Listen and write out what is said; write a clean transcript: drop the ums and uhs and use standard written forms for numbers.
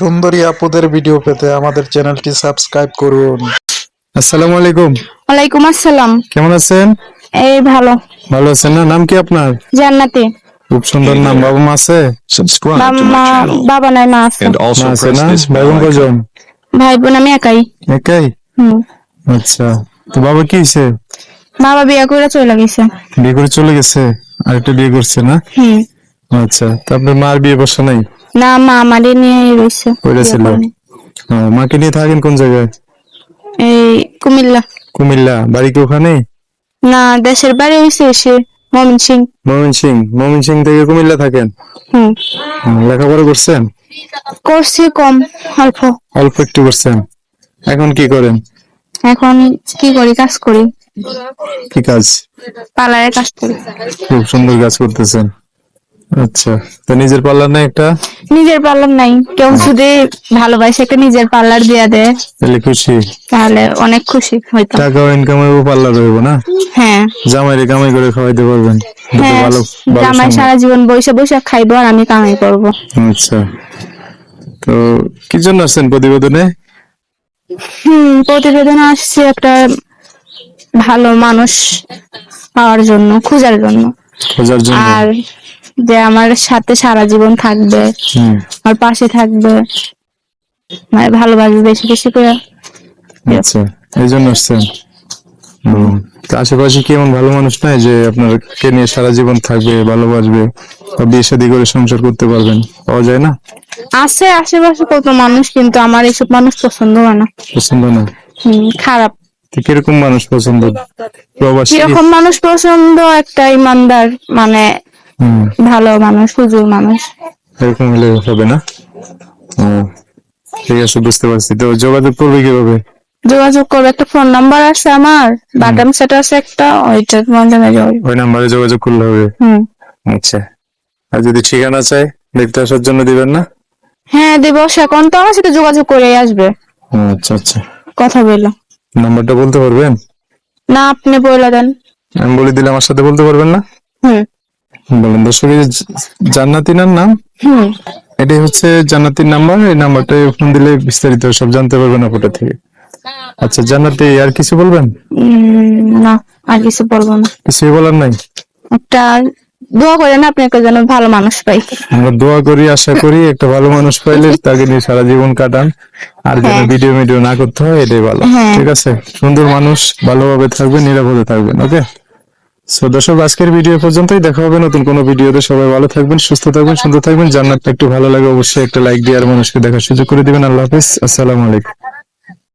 সুন্দরী আপুদের ভিডিও পেতে আমাদের চ্যানেলটি সাবস্ক্রাইব করুন। আসসালামু আলাইকুম। ওয়ালাইকুম আসসালাম। কেমন আছেন? এই ভালো। ভালো আছেন না? নাম কি আপনার? জান্নাতি। খুব সুন্দর নাম। বাবা মা আছে? বাবা নাই, মা আছে। মা আছে না? ভাই বোন কয়জন? ভাই বোন আমি একাই। একাই? আচ্ছা, তো বাবা কি হয়েছে? বাবা বিয়ে করে চলে গেছে। বিয়ে করে চলে গেছে? আরেকটা বিয়ে করছে না? আচ্ছা, তো আপনার মার বিয়ে বসা নাই? না, মা আমাদের নিয়ে রয়েছে। ছিল। মাকে নিয়ে থাকেন কোন জায়গায়? এই কুমিল্লা। কুমিল্লা। বাড়ি কি ওখানে? না, দেশের বাড়ি হয়েছে এসে ময়মনসিংহ। ময়মনসিংহ থেকে কুমিল্লা থাকেন? লেখাপড়া করছেন? করছি কম, অল্প। অল্প একটু করছেন। এখন কি করেন? এখন কি করি? কাজ করি। কি কাজ? পার্লারে কাজ করি। খুব সুন্দর কাজ করতেছেন। আচ্ছা, তো নিজের পার্লার না একটা? নিজের পার্লার নাই, কেউ যদি ভালোবাসে একটা নিজের পার্লার দিয়া দেয় তাহলে খুশি? তাহলে অনেক খুশি হইতাম। টাকা ইনকাম হইব, পার্লার হইব না? হ্যাঁ। জামাইরে কামাই করে খাওয়াইতে পারবেন। হ্যাঁ, জামাই সারা জীবন বসে বসে খাইবো আর আমি কামাই করবো। আচ্ছা, তো কি জন্য আসছেন প্রতিবেদনে? প্রতিবেদন আসছে একটা ভালো মানুষ পাওয়ার জন্য, খোঁজার জন্য। আর যে আমার সাথে সারা জীবন থাকবে, আমার পাশে থাকবে, মানে ভালোবাসবে বেশি বেশি করে। আচ্ছা, এই জন্য আসছেন। আশেপাশে কি এমন ভালো মানুষ নাই যে আপনাকে নিয়ে সারা জীবন থাকবে, ভালোবাসবে, বিয়ে শাদী করে সংসার করতে পারবেন? পাওয়া যায় না? আছে আশেপাশে কত মানুষ, কিন্তু আমার এইসব মানুষ পছন্দ হয় না। পছন্দ না? খারাপ। কিরকম মানুষ পছন্দ? প্রবাসী? কিরকম মানুষ পছন্দ? একটা ইমানদার, মানে ভালো মানুষ, হুজুর মানুষ। এরকম হলে হবে না? ঠিক আছে, বুঝতে পারছি। তো যোগাযোগ করবে কিভাবে? যোগাযোগ করবে, একটা ফোন নাম্বার আছে আমার, বাদাম সেট আছে একটা, ওইটার মাধ্যমে ওই নাম্বারে যোগাযোগ করলে হবে? আচ্ছা, আর যদি ঠিকানা চাই দেখতে আসার জন্য দিবেন না? হ্যাঁ দেব, সেখন তো আমার সাথে যোগাযোগ করে আসবে। আচ্ছা আচ্ছা, কথা বললাম। নাম্বারটা বলতে পারবেন? না, আপনি বলে দেন। আমি বলে দিলে আমার সাথে বলতে পারবেন না? বলেন। দর্শক, জান্নাতিনার নাম, এটাই হচ্ছে জান্নাতির নাম্বার। এই নাম্বারটায় ফোন দিলে বিস্তারিত সব জানতে পারবেন আপনার থেকে। আচ্ছা জান্নাতি, আর কিছু বলবেন? না, আর কিছু বলবো না। কিছু বলার নাই? একটা দোয়া করেন আপনাকে যেন ভালো মানুষ পাই। আমরা দোয়া করি, আশা করি একটা ভালো মানুষ পাইলে তাকে নিয়ে সারা জীবন কাটান, আর যেন ভিডিও না করতে হয়, এটাই ভালো। ঠিক আছে, সুন্দর মানুষ, ভালোভাবে থাকবেন, নিরাপদে থাকবেন। ওকে, সো দর্শক, আজকের ভিডিও পর্যন্তই। দেখা হবে নতুন কোনো ভিডিওতে। সবাই ভালো থাকবেন, সুস্থ থাকবেন, সুন্দর থাকবেন। জান্নাতটা একটু ভালো লাগে অবশ্যই একটা লাইক দিয়ে আর মানুষকে দেখার সুযোগ করে দিবেন। আল্লাহ হাফেজ, আসসালামু আলাইকুম।